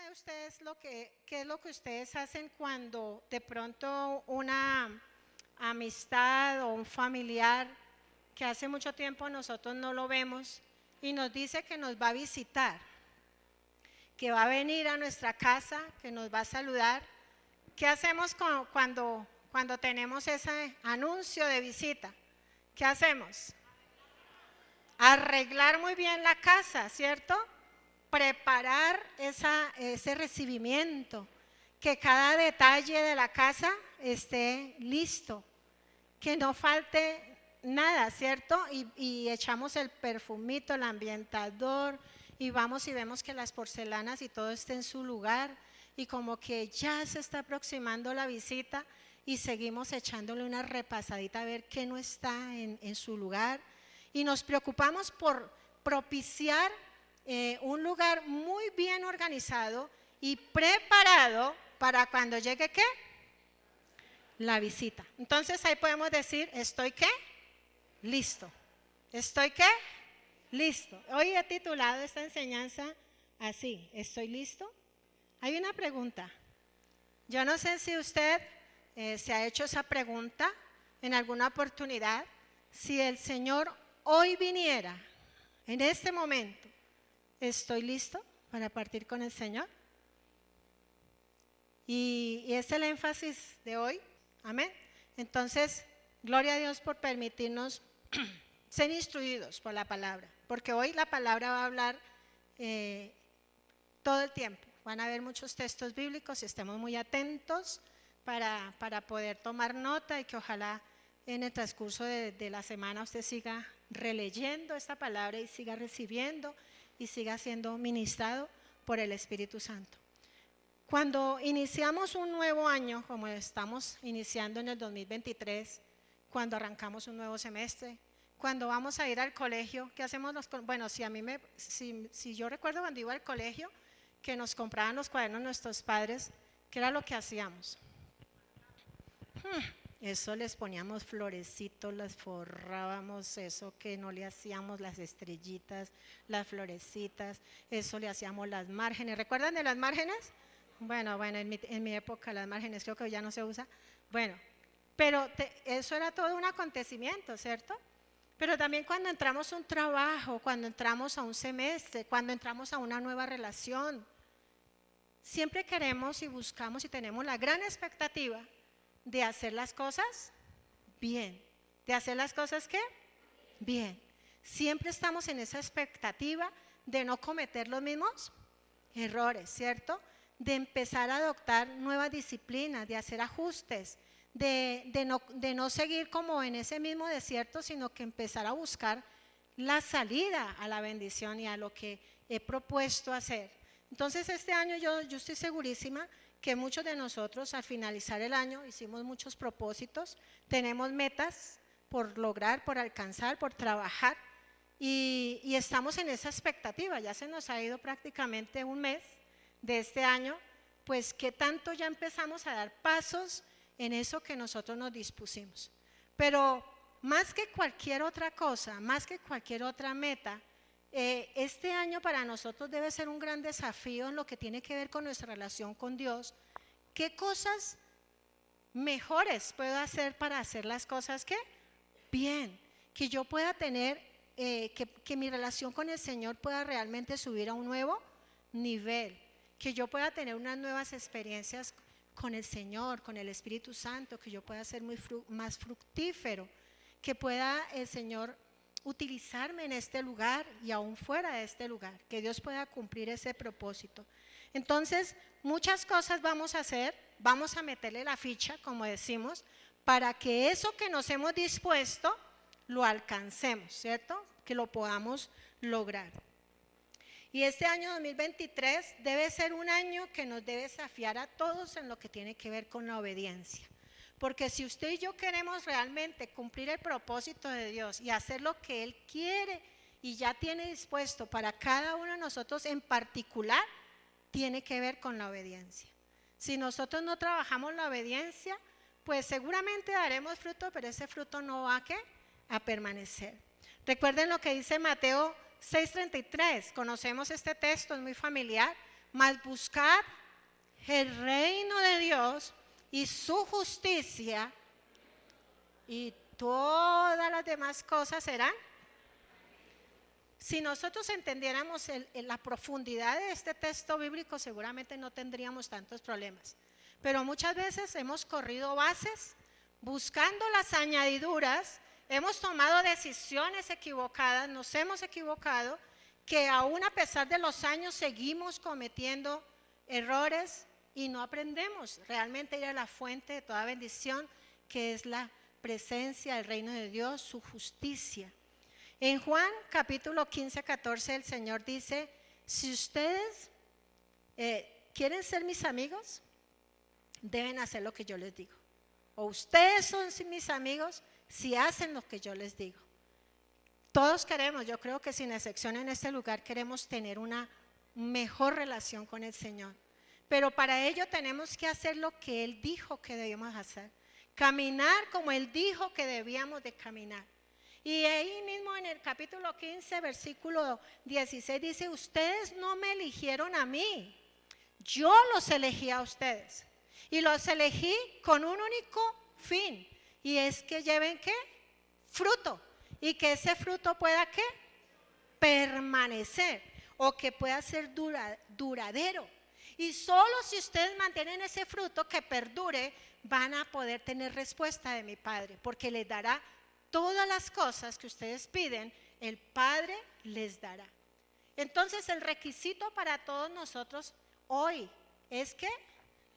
sé ustedes qué es lo que ustedes hacen cuando de pronto una amistad o un familiar que hace mucho tiempo nosotros no lo vemos y nos dice que nos va a visitar, que va a venir a nuestra casa, que nos va a saludar. ¿Qué hacemos cuando tenemos ese anuncio de visita? ¿Qué hacemos? Arreglar muy bien la casa, ¿cierto? Preparar ese recibimiento, que cada detalle de la casa esté listo, que no falte nada, ¿cierto? Y echamos el perfumito, el ambientador, y vamos y vemos que las porcelanas y todo esté en su lugar, y como que ya se está aproximando la visita, y seguimos echándole una repasadita a ver qué no está en su lugar, y nos preocupamos por propiciar un lugar muy bien organizado y preparado para cuando llegue ¿qué? La visita. Entonces ahí podemos decir, ¿estoy qué? Listo. ¿Estoy qué? Listo. Hoy he titulado esta enseñanza así, ¿estoy listo? Hay una pregunta. Yo no sé si usted se ha hecho esa pregunta en alguna oportunidad. Si el Señor hoy viniera, en este momento, ¿estoy listo para partir con el Señor? Y es el énfasis de hoy. Amén. Entonces, gloria a Dios por permitirnos ser instruidos por la palabra, porque hoy la palabra va a hablar todo el tiempo. Van a haber muchos textos bíblicos y estemos muy atentos para poder tomar nota y que ojalá en el transcurso de la semana usted siga releyendo esta palabra y siga recibiendo y siga siendo ministrado por el Espíritu Santo. Cuando iniciamos un nuevo año, como estamos iniciando en el 2023, cuando arrancamos un nuevo semestre, cuando vamos a ir al colegio, ¿qué hacemos? Bueno, si yo recuerdo cuando iba al colegio, que nos compraban los cuadernos nuestros padres, ¿qué era lo que hacíamos? Eso les poníamos florecitos, las forrábamos, eso que no le hacíamos las estrellitas, las florecitas, eso le hacíamos las márgenes. ¿Recuerdan de las márgenes? Bueno, en mi época las márgenes creo que ya no se usa. Bueno, pero eso era todo un acontecimiento, ¿cierto? Pero también cuando entramos a un trabajo, cuando entramos a un semestre, cuando entramos a una nueva relación, siempre queremos y buscamos y tenemos la gran expectativa de hacer las cosas bien. ¿De hacer las cosas qué? Bien. Siempre estamos en esa expectativa de no cometer los mismos errores, ¿cierto? De empezar a adoptar nuevas disciplinas, de hacer ajustes, de no seguir como en ese mismo desierto, sino que empezar a buscar la salida a la bendición y a lo que he propuesto hacer. Entonces este año yo estoy segurísima que muchos de nosotros al finalizar el año hicimos muchos propósitos, tenemos metas por lograr, por alcanzar, por trabajar y estamos en esa expectativa. Ya se nos ha ido prácticamente un mes de este año, pues qué tanto ya empezamos a dar pasos en eso que nosotros nos dispusimos. Pero más que cualquier otra cosa, más que cualquier otra meta, este año para nosotros debe ser un gran desafío en lo que tiene que ver con nuestra relación con Dios. ¿Qué cosas mejores puedo hacer para hacer las cosas ¿qué? Bien? Que yo pueda tener, que mi relación con el Señor pueda realmente subir a un nuevo nivel, que yo pueda tener unas nuevas experiencias con el Señor, con el Espíritu Santo, que yo pueda ser más fructífero, que pueda el Señor utilizarme en este lugar y aún fuera de este lugar, que Dios pueda cumplir ese propósito. Entonces, muchas cosas vamos a hacer, vamos a meterle la ficha, como decimos, para que eso que nos hemos dispuesto lo alcancemos, ¿cierto? Que lo podamos lograr. Y este año 2023 debe ser un año que nos debe desafiar a todos en lo que tiene que ver con la obediencia. Porque si usted y yo queremos realmente cumplir el propósito de Dios y hacer lo que Él quiere y ya tiene dispuesto para cada uno de nosotros en particular, tiene que ver con la obediencia. Si nosotros no trabajamos la obediencia, pues seguramente daremos fruto, pero ese fruto no va a permanecer. Recuerden lo que dice Mateo 6:33, conocemos este texto, es muy familiar, mas buscad el reino de Dios y su justicia, y todas las demás cosas serán. Si nosotros entendiéramos la profundidad de este texto bíblico, seguramente no tendríamos tantos problemas. Pero muchas veces hemos corrido bases buscando las añadiduras, hemos tomado decisiones equivocadas, nos hemos equivocado, que aún a pesar de los años seguimos cometiendo errores y no aprendemos realmente ir a la fuente de toda bendición, que es la presencia del reino de Dios, su justicia. En Juan capítulo 15, 14 el Señor dice, si ustedes quieren ser mis amigos, deben hacer lo que yo les digo. O ustedes son mis amigos si hacen lo que yo les digo. Todos queremos, yo creo que sin excepción en este lugar, queremos tener una mejor relación con el Señor. Pero para ello tenemos que hacer lo que Él dijo que debíamos hacer. Caminar como Él dijo que debíamos de caminar. Y ahí mismo en el capítulo 15, versículo 16 dice, ustedes no me eligieron a mí, yo los elegí a ustedes. Y los elegí con un único fin, y es que lleven ¿qué? Fruto, y que ese fruto pueda ¿qué? Permanecer, o que pueda ser duradero. Y solo si ustedes mantienen ese fruto que perdure, van a poder tener respuesta de mi Padre, porque les dará todas las cosas que ustedes piden, el Padre les dará. Entonces el requisito para todos nosotros hoy es que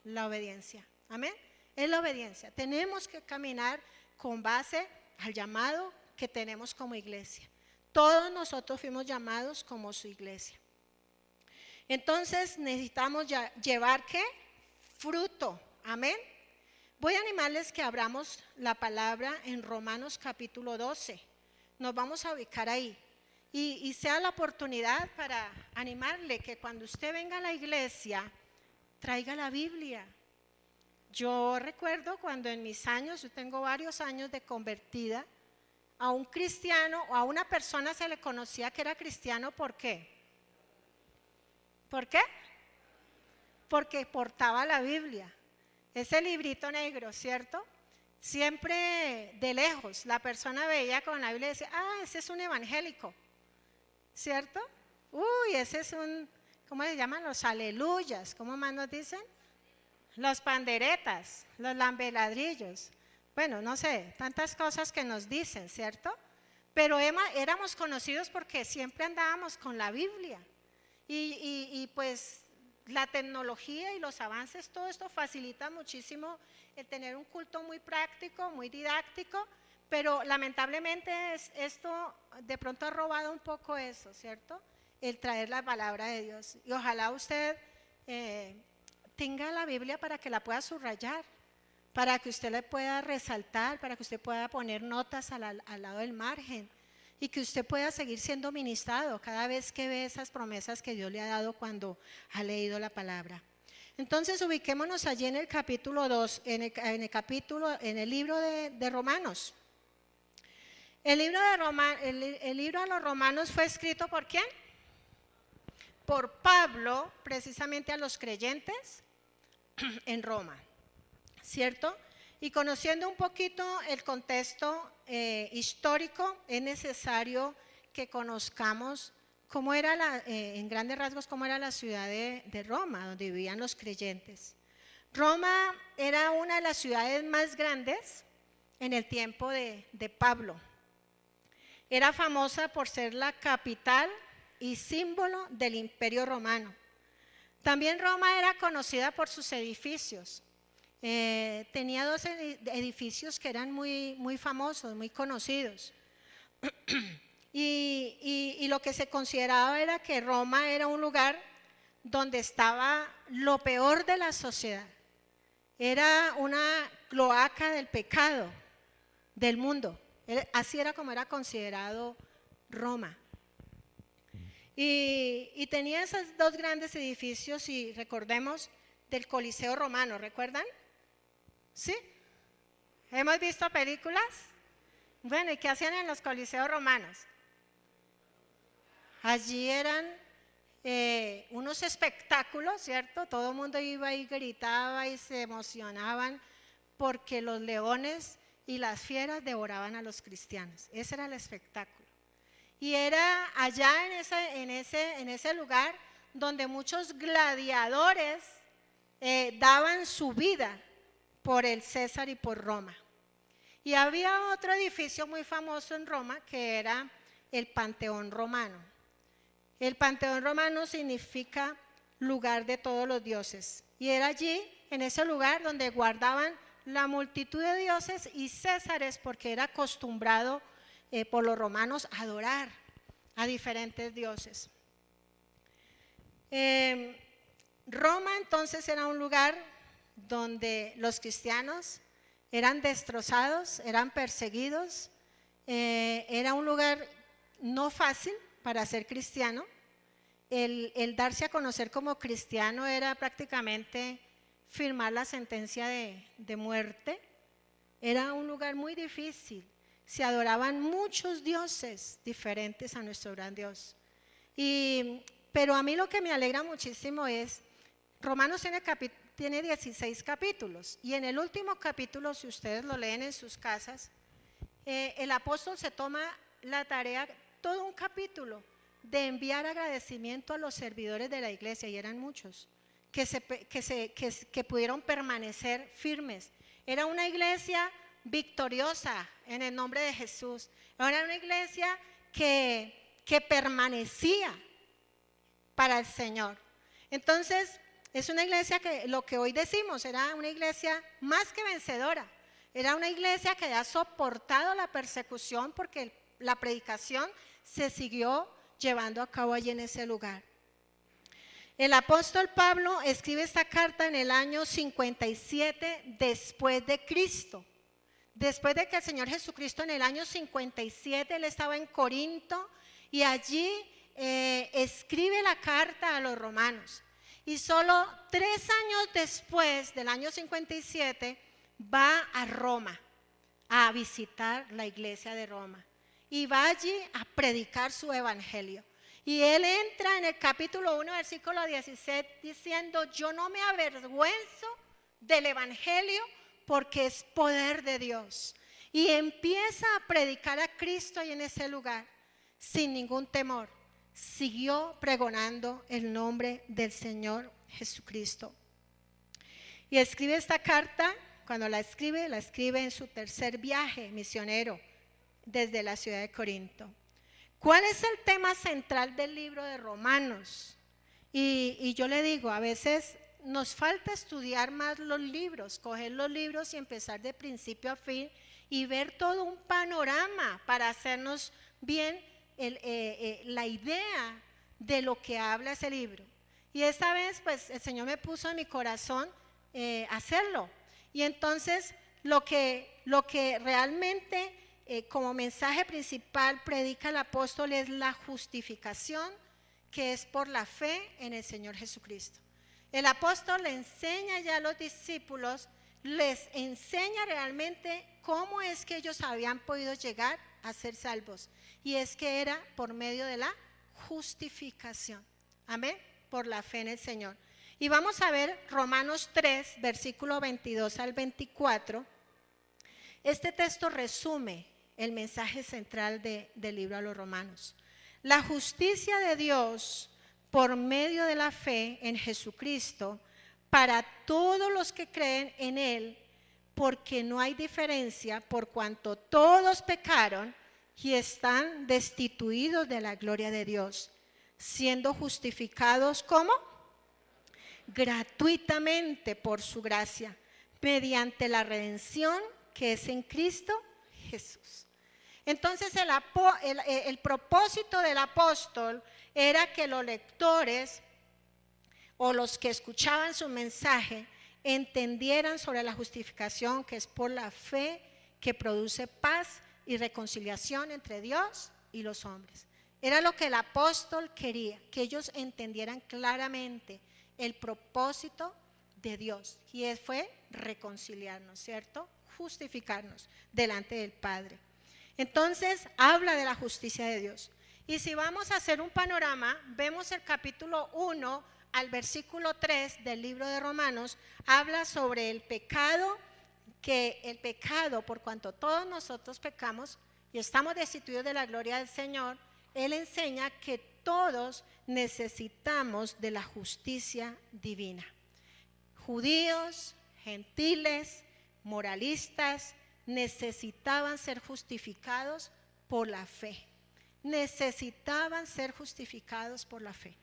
la obediencia, amén, es la obediencia. Tenemos que caminar con base al llamado que tenemos como iglesia. Todos nosotros fuimos llamados como su iglesia. Entonces necesitamos llevar ¿qué? Fruto, amén. Voy a animarles que abramos la palabra en Romanos capítulo 12. Nos vamos a ubicar ahí. Y sea la oportunidad para animarle que cuando usted venga a la iglesia, traiga la Biblia. Yo recuerdo cuando en mis años, yo tengo varios años de convertida, a un cristiano o a una persona se le conocía que era cristiano, ¿por qué? ¿Por qué? Porque portaba la Biblia. Ese librito negro, ¿cierto? Siempre de lejos la persona veía con la Biblia y decía, ese es un evangélico, ¿cierto? Uy, ese es un, ¿cómo le llaman? Los aleluyas, ¿cómo más nos dicen? Los panderetas, los lambeladrillos. Bueno, no sé, tantas cosas que nos dicen, ¿cierto? Pero éramos conocidos porque siempre andábamos con la Biblia. Y pues la tecnología y los avances, todo esto facilita muchísimo el tener un culto muy práctico, muy didáctico, pero lamentablemente esto de pronto ha robado un poco eso, ¿cierto? El traer la palabra de Dios. Y ojalá usted tenga la Biblia para que la pueda subrayar, para que usted la pueda resaltar, para que usted pueda poner notas al lado del margen. Y que usted pueda seguir siendo ministrado cada vez que ve esas promesas que Dios le ha dado cuando ha leído la palabra. Entonces ubiquémonos allí en el capítulo 2, en el libro de Romanos. El libro a los Romanos fue escrito ¿por quién? Por Pablo, precisamente a los creyentes en Roma, ¿cierto? Y conociendo un poquito el contexto histórico, es necesario que conozcamos cómo era en grandes rasgos, cómo era la ciudad de Roma, donde vivían los creyentes. Roma era una de las ciudades más grandes en el tiempo de Pablo. Era famosa por ser la capital y símbolo del Imperio Romano. También Roma era conocida por sus edificios. Tenía 2 edificios que eran muy, muy famosos, muy conocidos. Y lo que se consideraba era que Roma era un lugar donde estaba lo peor de la sociedad. Era una cloaca del pecado del mundo. Así era como era considerado Roma. Y tenía esos 2 grandes edificios, y recordemos del Coliseo Romano, ¿recuerdan? ¿Sí? ¿Hemos visto películas? Bueno, ¿y qué hacían en los coliseos romanos? Allí eran unos espectáculos, ¿cierto? Todo el mundo iba y gritaba y se emocionaban porque los leones y las fieras devoraban a los cristianos. Ese era el espectáculo. Y era allá en ese lugar donde muchos gladiadores daban su vida por el César y por Roma. Y había otro edificio muy famoso en Roma que era el Panteón Romano. El Panteón Romano significa lugar de todos los dioses. Y era allí, en ese lugar, donde guardaban la multitud de dioses y césares, porque era acostumbrado por los romanos a adorar a diferentes dioses. Roma entonces era un lugar donde los cristianos eran destrozados, eran perseguidos, era un lugar no fácil para ser cristiano. El darse a conocer como cristiano era prácticamente firmar la sentencia de muerte. Era un lugar muy difícil. Se adoraban muchos dioses diferentes a nuestro gran Dios. Pero a mí lo que me alegra muchísimo es, Romanos tiene 16 capítulos, y en el último capítulo, si ustedes lo leen en sus casas, el apóstol se toma la tarea, todo un capítulo, de enviar agradecimiento a los servidores de la iglesia, y eran muchos, que pudieron permanecer firmes. Era una iglesia victoriosa en el nombre de Jesús. Era una iglesia que permanecía para el Señor. Entonces, es una iglesia que, lo que hoy decimos, era una iglesia más que vencedora. Era una iglesia que ha soportado la persecución porque la predicación se siguió llevando a cabo allí en ese lugar. El apóstol Pablo escribe esta carta en el año 57 después de Cristo. Después de que el Señor Jesucristo en el año 57, él estaba en Corinto y allí escribe la carta a los romanos. Y solo 3 años después del año 57 va a Roma a visitar la iglesia de Roma y va allí a predicar su evangelio. Y él entra en el capítulo 1, versículo 16, diciendo: yo no me avergüenzo del evangelio porque es poder de Dios. Y empieza a predicar a Cristo ahí en ese lugar sin ningún temor. Siguió pregonando el nombre del Señor Jesucristo. Y escribe esta carta, cuando la escribe en su tercer viaje misionero desde la ciudad de Corinto. ¿Cuál es el tema central del libro de Romanos? Y yo le digo, a veces nos falta estudiar más los libros, coger los libros y empezar de principio a fin y ver todo un panorama para hacernos bien la idea de lo que habla ese libro. Y esta vez pues el Señor me puso en mi corazón hacerlo. Y entonces lo que realmente como mensaje principal predica el apóstol es la justificación, que es por la fe en el Señor Jesucristo. El apóstol le enseña ya a los discípulos, les enseña realmente cómo es que ellos habían podido llegar a ser salvos. Y es que era por medio de la justificación. Amén, por la fe en el Señor. Y vamos a ver Romanos 3, versículo 22 al 24. Este texto resume el mensaje central del libro a los Romanos. La justicia de Dios por medio de la fe en Jesucristo para todos los que creen en Él, porque no hay diferencia, por cuanto todos pecaron y están destituidos de la gloria de Dios, siendo justificados ¿cómo? Gratuitamente por su gracia, mediante la redención que es en Cristo Jesús. Entonces el propósito del apóstol era que los lectores o los que escuchaban su mensaje entendieran sobre la justificación, que es por la fe, que produce paz y reconciliación entre Dios y los hombres. Era lo que el apóstol quería, que ellos entendieran claramente el propósito de Dios, y fue reconciliarnos, ¿cierto? Justificarnos delante del Padre. Entonces habla de la justicia de Dios. Y si vamos a hacer un panorama, vemos el capítulo 1 al versículo 3 del libro de Romanos, habla sobre el pecado, por cuanto todos nosotros pecamos y estamos destituidos de la gloria del Señor, Él enseña que todos necesitamos de la justicia divina. Judíos, gentiles, moralistas, necesitaban ser justificados por la fe. Necesitaban ser justificados por la fe.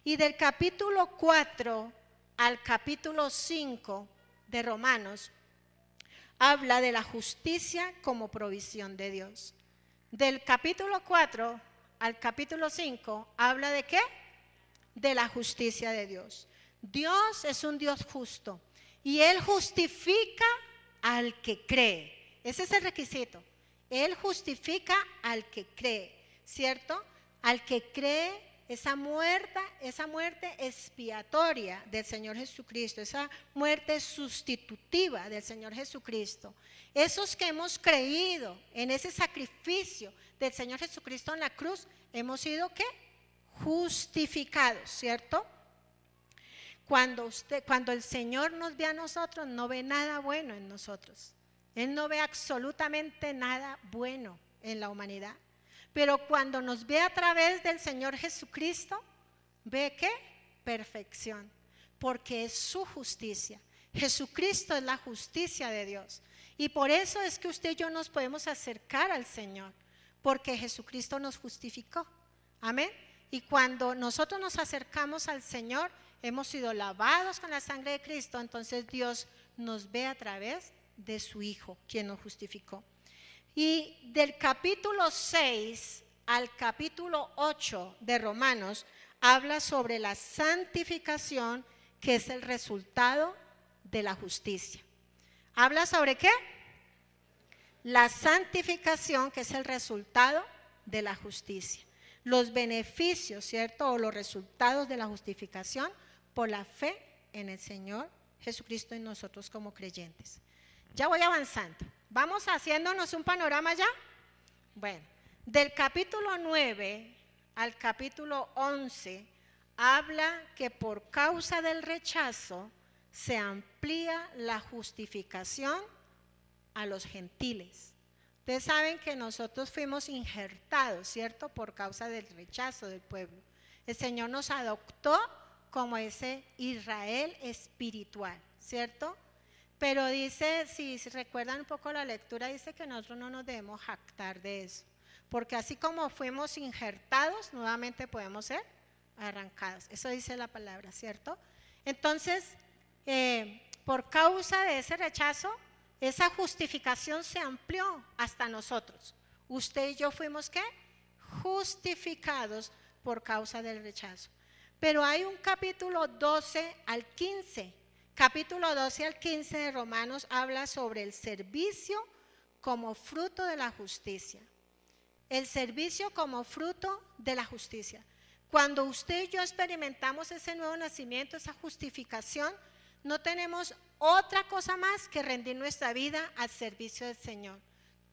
Y del capítulo 4 al capítulo 5 de Romanos, habla de la justicia como provisión de Dios. Del capítulo 4 al capítulo 5, ¿habla de qué? De la justicia de Dios. Dios es un Dios justo y Él justifica al que cree. Ese es el requisito. Él justifica al que cree, ¿cierto? Al que cree esa muerte expiatoria del Señor Jesucristo, esa muerte sustitutiva del Señor Jesucristo. Esos que hemos creído en ese sacrificio del Señor Jesucristo en la cruz, hemos sido ¿qué? Justificados, ¿cierto? Cuando el Señor nos ve a nosotros, no ve nada bueno en nosotros. Él no ve absolutamente nada bueno en la humanidad. Pero cuando nos ve a través del Señor Jesucristo, ¿ve qué? Perfección, porque es su justicia. Jesucristo es la justicia de Dios. Y por eso es que usted y yo nos podemos acercar al Señor, porque Jesucristo nos justificó. Amén. Y cuando nosotros nos acercamos al Señor, hemos sido lavados con la sangre de Cristo, entonces Dios nos ve a través de su Hijo, quien nos justificó. Y del capítulo 6 al capítulo 8 de Romanos, habla sobre la santificación, que es el resultado de la justicia. ¿Habla sobre qué? La santificación, que es el resultado de la justicia. Los beneficios, ¿cierto? O los resultados de la justificación por la fe en el Señor Jesucristo en nosotros como creyentes. Ya voy avanzando. ¿Vamos haciéndonos un panorama ya? Bueno, del capítulo 9 al capítulo 11 habla que por causa del rechazo se amplía la justificación a los gentiles. Ustedes saben que nosotros fuimos injertados, ¿cierto? Por causa del rechazo del pueblo. El Señor nos adoptó como ese Israel espiritual, ¿cierto? Pero dice, si recuerdan un poco la lectura, dice que nosotros no nos debemos jactar de eso. Porque así como fuimos injertados, nuevamente podemos ser arrancados. Eso dice la palabra, ¿cierto? Entonces, por causa de ese rechazo, esa justificación se amplió hasta nosotros. Usted y yo fuimos, ¿qué? Justificados por causa del rechazo. Pero hay un capítulo 12 al 15. Capítulo 12 al 15 de Romanos habla sobre el servicio como fruto de la justicia. El servicio como fruto de la justicia. Cuando usted y yo experimentamos ese nuevo nacimiento, esa justificación, no tenemos otra cosa más que rendir nuestra vida al servicio del Señor.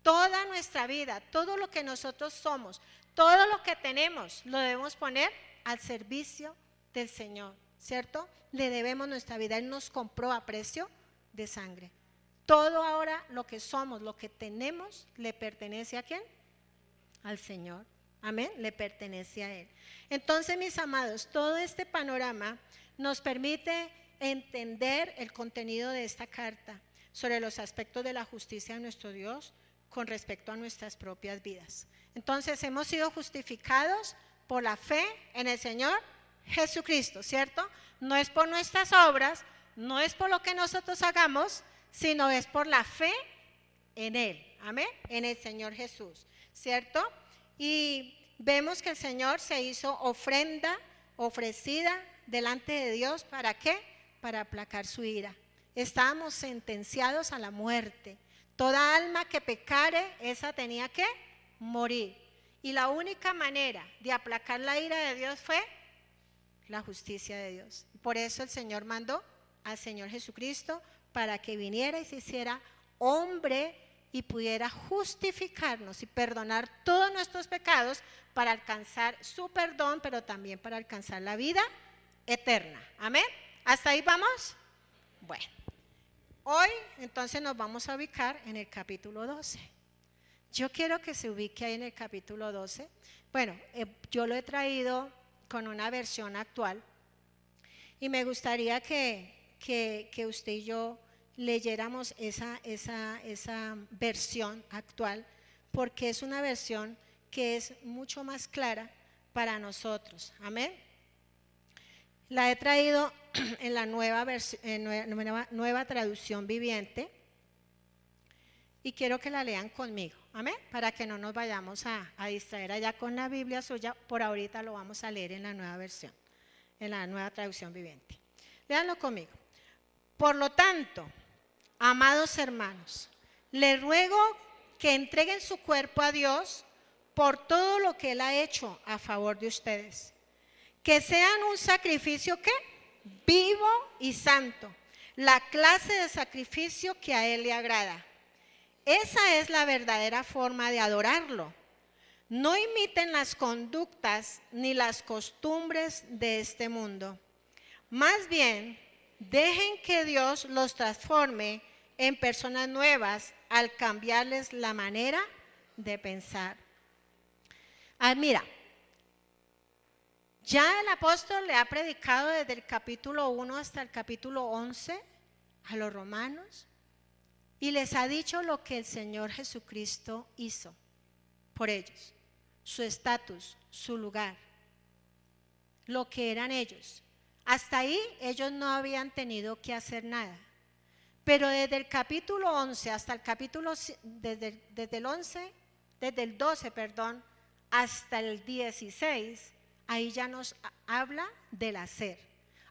Toda nuestra vida, todo lo que nosotros somos, todo lo que tenemos, lo debemos poner al servicio del Señor, ¿cierto? Le debemos nuestra vida. Él nos compró a precio de sangre. Todo ahora lo que somos, lo que tenemos, ¿le pertenece a quién? Al Señor. Amén, le pertenece a Él. Entonces, mis amados, todo este panorama nos permite entender el contenido de esta carta sobre los aspectos de la justicia de nuestro Dios con respecto a nuestras propias vidas. Entonces, hemos sido justificados por la fe en el Señor Jesucristo, ¿cierto? No es por nuestras obras, no es por lo que nosotros hagamos, sino es por la fe en Él, amén, en el Señor Jesús, ¿cierto? Y vemos que el Señor se hizo ofrenda, ofrecida delante de Dios, ¿para qué? Para aplacar su ira. Estábamos sentenciados a la muerte. Toda alma que pecare, esa tenía que morir. Y la única manera de aplacar la ira de Dios fue la justicia de Dios. Por eso el Señor mandó al Señor Jesucristo para que viniera y se hiciera hombre y pudiera justificarnos y perdonar todos nuestros pecados para alcanzar su perdón, pero también para alcanzar la vida eterna. Amén. ¿Hasta ahí vamos? Bueno, hoy entonces nos vamos a ubicar en el capítulo 12. Yo quiero que se ubique ahí en el capítulo 12. Bueno, yo lo he traído con una versión actual y me gustaría que usted y yo leyéramos esa versión actual, porque es una versión que es mucho más clara para nosotros. Amén. La he traído en la nueva traducción viviente y quiero que la lean conmigo. Amén. Para que no nos vayamos a distraer allá con la Biblia suya. Por ahorita lo vamos a leer en la nueva versión, en la nueva traducción viviente. Léanlo conmigo. Por lo tanto, amados hermanos, les ruego que entreguen su cuerpo a Dios por todo lo que Él ha hecho a favor de ustedes. Que sean un sacrificio ¿qué? Vivo y santo, la clase de sacrificio que a Él le agrada. Esa es la verdadera forma de adorarlo. No imiten las conductas ni las costumbres de este mundo. Más bien, dejen que Dios los transforme en personas nuevas al cambiarles la manera de pensar. Mira, ya el apóstol le ha predicado desde el capítulo 1 hasta el capítulo 11 a los romanos y les ha dicho lo que el Señor Jesucristo hizo por ellos, su estatus, su lugar, lo que eran ellos. Hasta ahí ellos no habían tenido que hacer nada. Pero desde el capítulo 11 hasta el capítulo, desde el 12, hasta el 16, ahí ya nos habla del hacer.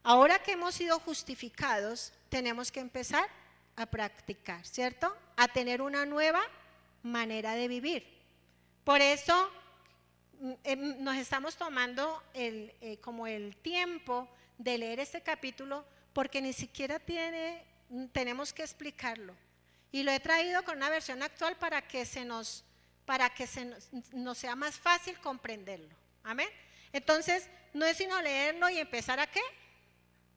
Ahora que hemos sido justificados, tenemos que empezar a practicar, ¿cierto? A tener una nueva manera de vivir. Por eso nos estamos tomando como el tiempo de leer este capítulo, porque ni siquiera tenemos que explicarlo. Y lo he traído con una versión actual para que nos sea más fácil comprenderlo. Amén. Entonces, no es sino leerlo y empezar ¿a qué?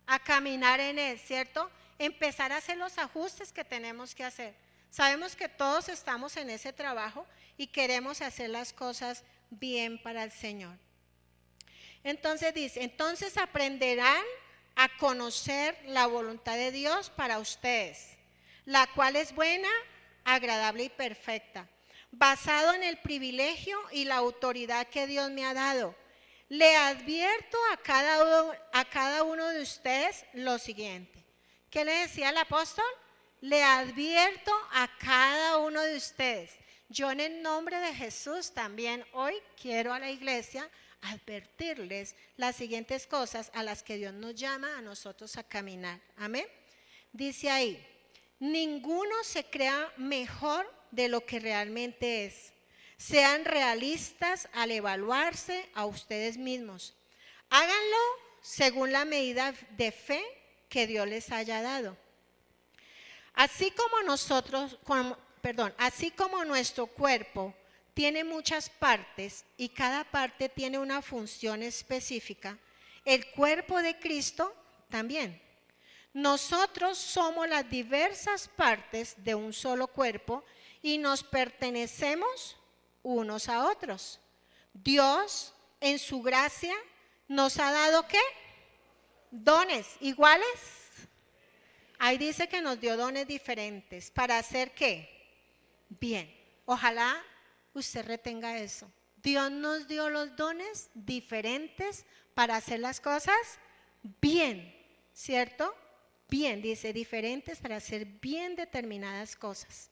A caminar en él, ¿cierto? Empezar a hacer los ajustes que tenemos que hacer. Sabemos que todos estamos en ese trabajo y queremos hacer las cosas bien para el Señor. Entonces dice, entonces aprenderán a conocer la voluntad de Dios para ustedes, la cual es buena, agradable y perfecta, basado en el privilegio y la autoridad que Dios me ha dado. Le advierto a cada uno de ustedes lo siguiente. ¿Qué le decía el apóstol? Le advierto a cada uno de ustedes. Yo en el nombre de Jesús también hoy quiero a la iglesia advertirles las siguientes cosas a las que Dios nos llama a nosotros a caminar. Amén. Dice ahí, ninguno se crea mejor de lo que realmente es. Sean realistas al evaluarse a ustedes mismos. Háganlo según la medida de fe que Dios les haya dado. Así como nuestro cuerpo tiene muchas partes y cada parte tiene una función específica, el cuerpo de Cristo también. Nosotros somos las diversas partes de un solo cuerpo y nos pertenecemos unos a otros. Dios, en su gracia, nos ha dado ¿qué? Dones iguales. Ahí dice que nos dio dones diferentes. ¿Para hacer qué? Bien. Ojalá usted retenga eso. Dios nos dio los dones diferentes para hacer las cosas bien, ¿cierto? Bien, dice, diferentes para hacer bien determinadas cosas.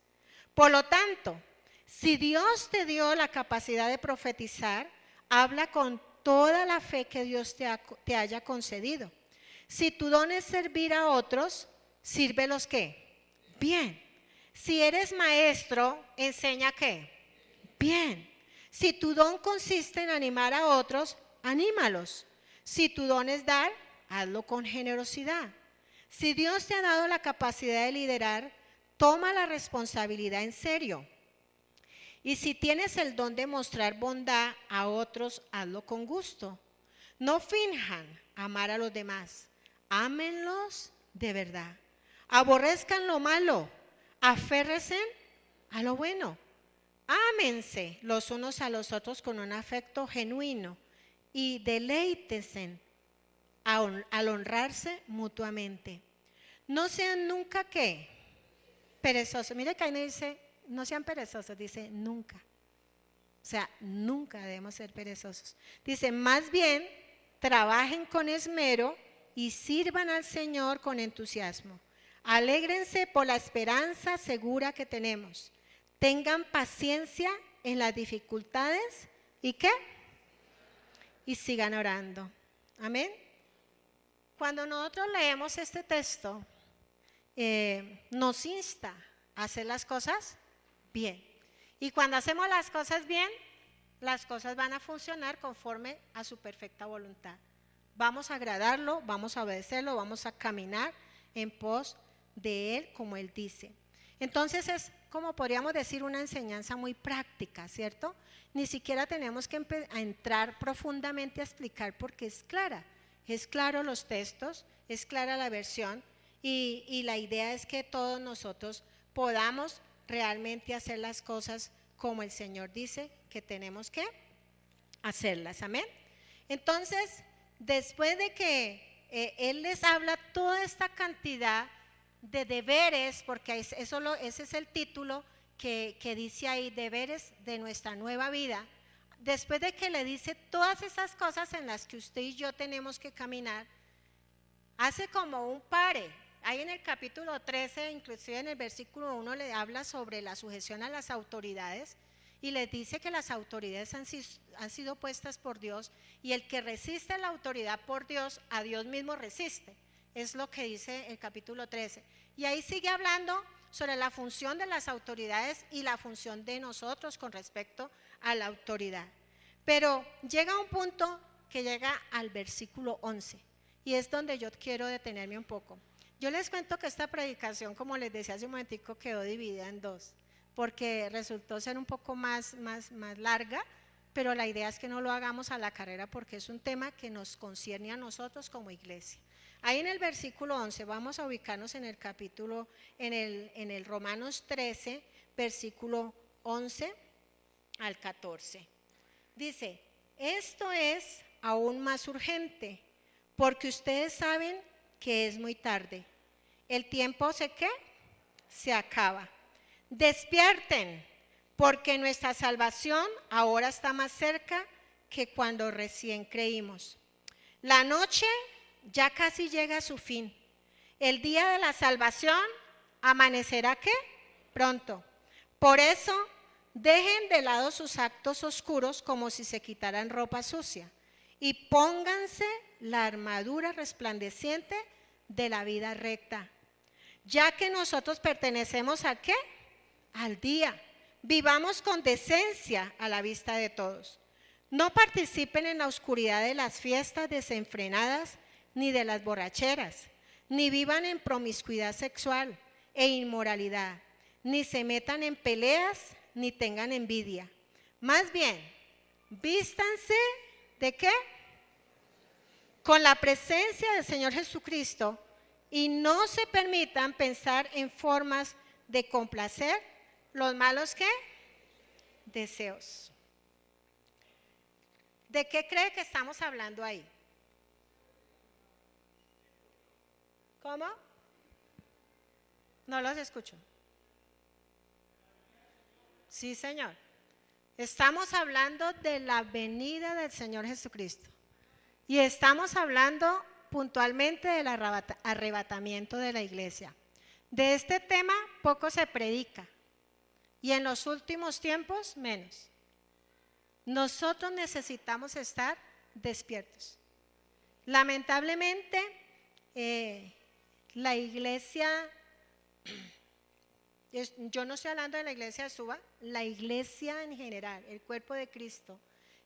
Por lo tanto, si Dios te dio la capacidad de profetizar, habla con toda la fe que Dios te haya concedido. Si tu don es servir a otros, sírvelos ¿qué? Bien. Si eres maestro, enseña ¿qué? Bien. Si tu don consiste en animar a otros, anímalos. Si tu don es dar, hazlo con generosidad. Si Dios te ha dado la capacidad de liderar, Toma la responsabilidad en serio. Y si tienes el don de mostrar bondad a otros, hazlo con gusto. No finjan amar a los demás. Ámenlos de verdad. Aborrezcan lo malo. Aférrense a lo bueno. Ámense los unos a los otros con un afecto genuino y deleítense al honrarse mutuamente. No sean nunca ¿qué? Perezosos. Mire que ahí no dice, no sean perezosos, dice nunca. O sea, nunca debemos ser perezosos. Dice, más bien, trabajen con esmero y sirvan al Señor con entusiasmo. Alégrense por la esperanza segura que tenemos. Tengan paciencia en las dificultades y ¿qué? Y sigan orando. Amén. Cuando nosotros leemos este texto, nos insta a hacer las cosas bien. Y cuando hacemos las cosas bien, las cosas van a funcionar conforme a su perfecta voluntad. Vamos a agradarlo, vamos a obedecerlo, vamos a caminar en pos de Él como Él dice. Entonces es como podríamos decir una enseñanza muy práctica, ¿cierto? Ni siquiera tenemos que entrar profundamente a explicar porque es clara. Es claro los textos, es clara la versión y la idea es que todos nosotros podamos realmente hacer las cosas como el Señor dice que tenemos que hacerlas, amén. Entonces, después de que Él les habla toda esta cantidad de deberes, porque ese es el título que dice ahí, deberes de nuestra nueva vida, después de que le dice todas esas cosas en las que usted y yo tenemos que caminar, hace como un pare. Ahí en el capítulo 13, inclusive en el versículo 1, le habla sobre la sujeción a las autoridades y les dice que las autoridades han sido puestas por Dios y el que resiste la autoridad por Dios, a Dios mismo resiste. Es lo que dice el capítulo 13. Y ahí sigue hablando sobre la función de las autoridades y la función de nosotros con respecto a la autoridad. Pero llega un punto que llega al versículo 11 y es donde yo quiero detenerme un poco. Yo les cuento que esta predicación, como les decía hace un momentico, quedó dividida en dos, porque resultó ser un poco más larga, pero la idea es que no lo hagamos a la carrera porque es un tema que nos concierne a nosotros como iglesia. Ahí en el versículo 11 vamos a ubicarnos en el capítulo, en el Romanos 13, versículo 11 al 14. Dice, esto es aún más urgente, porque ustedes saben que es muy tarde. El tiempo se acaba. Despierten, porque nuestra salvación ahora está más cerca que cuando recién creímos. La noche ya casi llega a su fin. El día de la salvación amanecerá ¿qué? Pronto. Por eso, dejen de lado sus actos oscuros como si se quitaran ropa sucia y pónganse la armadura resplandeciente de la vida recta. Ya que nosotros pertenecemos ¿a qué? Al día. Vivamos con decencia a la vista de todos. No participen en la oscuridad de las fiestas desenfrenadas ni de las borracheras, ni vivan en promiscuidad sexual e inmoralidad, ni se metan en peleas, ni tengan envidia. Más bien, vístanse ¿de qué? Con la presencia del Señor Jesucristo y no se permitan pensar en formas de complacer los malos ¿qué? Deseos. ¿De qué cree que estamos hablando ahí? ¿Cómo? No los escucho. Sí, Señor. Estamos hablando de la venida del Señor Jesucristo. Y estamos hablando puntualmente del arrebatamiento de la iglesia. De este tema poco se predica y en los últimos tiempos menos. Nosotros necesitamos estar despiertos. Lamentablemente, la iglesia, yo no estoy hablando de la iglesia de Suba, la iglesia en general, el cuerpo de Cristo,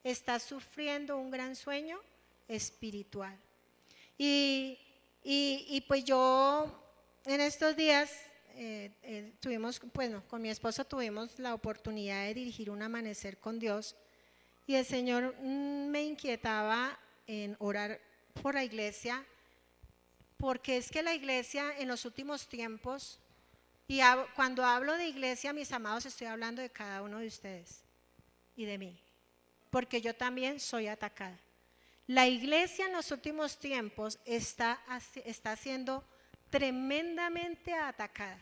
está sufriendo un gran sueño espiritual. Y pues yo en estos días con mi esposo tuvimos la oportunidad de dirigir un amanecer con Dios y el Señor me inquietaba en orar por la iglesia, porque es que la iglesia en los últimos tiempos, y cuando hablo de iglesia, mis amados, estoy hablando de cada uno de ustedes y de mí, porque yo también soy atacada. La iglesia en los últimos tiempos está siendo tremendamente atacada.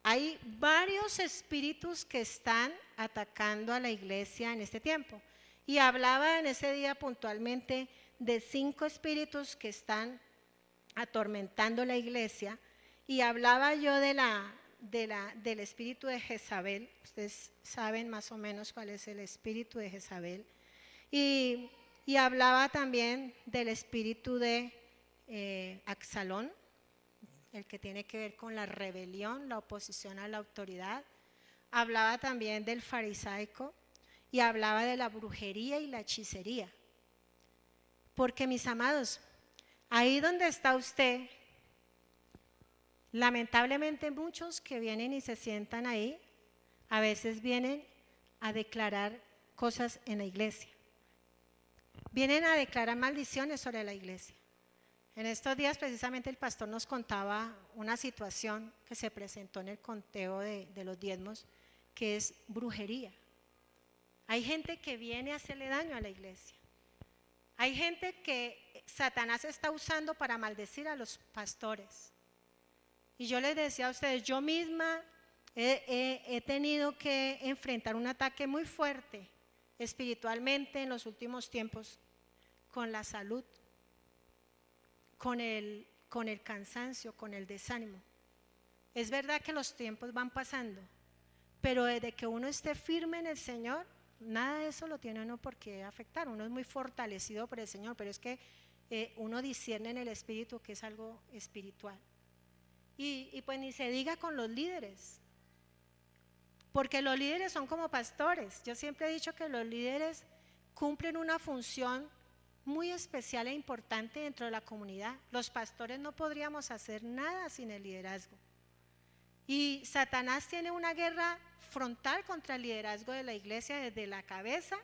Hay varios espíritus que están atacando a la iglesia en este tiempo. Y hablaba en ese día puntualmente de 5 espíritus que están atormentando la iglesia. Y hablaba yo del espíritu de Jezabel. Ustedes saben más o menos cuál es el espíritu de Jezabel. Y hablaba también del espíritu de Axalón, el que tiene que ver con la rebelión, la oposición a la autoridad. Hablaba también del farisaico y hablaba de la brujería y la hechicería. Porque, mis amados, ahí donde está usted, lamentablemente muchos que vienen y se sientan ahí, a veces vienen a declarar cosas en la iglesia. Vienen a declarar maldiciones sobre la iglesia. En estos días precisamente el pastor nos contaba una situación que se presentó en el conteo de los diezmos, que es brujería. Hay gente que viene a hacerle daño a la iglesia. Hay gente que Satanás está usando para maldecir a los pastores. Y yo les decía a ustedes, yo misma he tenido que enfrentar un ataque muy fuerte espiritualmente en los últimos tiempos, con la salud, con el cansancio, con el desánimo. Es verdad que los tiempos van pasando, pero desde que uno esté firme en el Señor, nada de eso lo tiene uno por qué afectar. Uno es muy fortalecido por el Señor, pero es que uno discierne en el espíritu que es algo espiritual. Y pues ni se diga con los líderes, porque los líderes son como pastores. Yo siempre he dicho que los líderes cumplen una función muy especial e importante dentro de la comunidad. Los pastores no podríamos hacer nada sin el liderazgo. Y Satanás tiene una guerra frontal contra el liderazgo de la iglesia desde la cabeza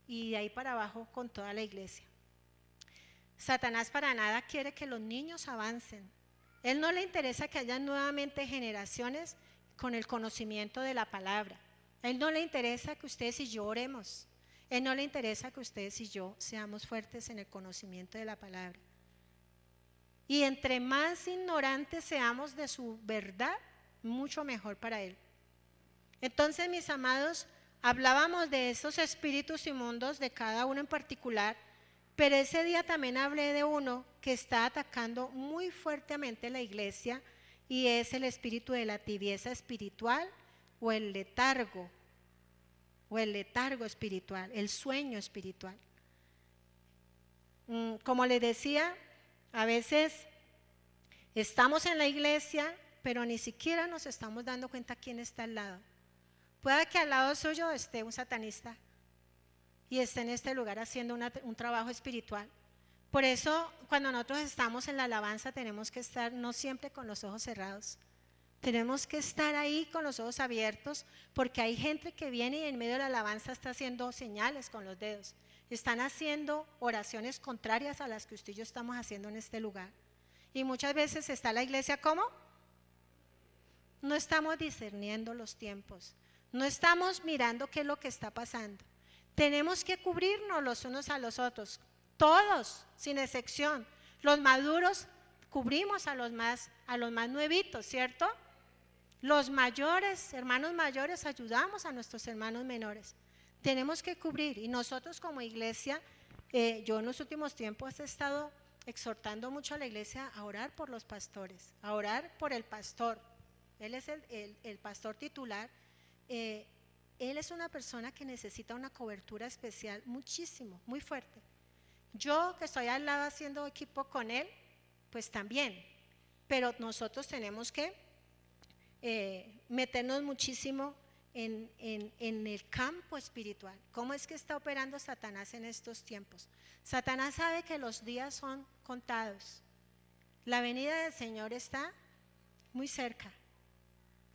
y de ahí para abajo con toda la iglesia. Satanás para nada quiere que los niños avancen. Él no le interesa que haya nuevamente generaciones con el conocimiento de la palabra. A él no le interesa que ustedes y yo oremos. A él no le interesa que ustedes y yo seamos fuertes en el conocimiento de la palabra. Y entre más ignorantes seamos de su verdad, mucho mejor para él. Entonces, mis amados, hablábamos de esos espíritus inmundos, de cada uno en particular, pero ese día también hablé de uno que está atacando muy fuertemente la iglesia y es el espíritu de la tibieza espiritual o el letargo espiritual, el sueño espiritual. Como les decía, a veces estamos en la iglesia, pero ni siquiera nos estamos dando cuenta quién está al lado. Puede que al lado suyo esté un satanista y esté en este lugar haciendo un trabajo espiritual. Por eso, cuando nosotros estamos en la alabanza, tenemos que estar no siempre con los ojos cerrados. Tenemos que estar ahí con los ojos abiertos, porque hay gente que viene y en medio de la alabanza está haciendo señales con los dedos. Están haciendo oraciones contrarias a las que usted y yo estamos haciendo en este lugar. Y muchas veces está la iglesia ¿cómo? No estamos discerniendo los tiempos. No estamos mirando qué es lo que está pasando. Tenemos que cubrirnos los unos a los otros. Todos, sin excepción. Los maduros cubrimos a los más nuevitos, ¿cierto? Los mayores, hermanos mayores, ayudamos a nuestros hermanos menores. Tenemos que cubrir, y nosotros como iglesia, yo en los últimos tiempos he estado exhortando mucho a la iglesia a orar por los pastores, a orar por el pastor. Él es el pastor titular. Él es una persona que necesita una cobertura especial muchísimo, muy fuerte. Yo que estoy al lado haciendo equipo con él, pues también, pero nosotros tenemos que meternos muchísimo en el campo espiritual. ¿Cómo es que está operando Satanás en estos tiempos? Satanás sabe que los días son contados. La venida del Señor está muy cerca.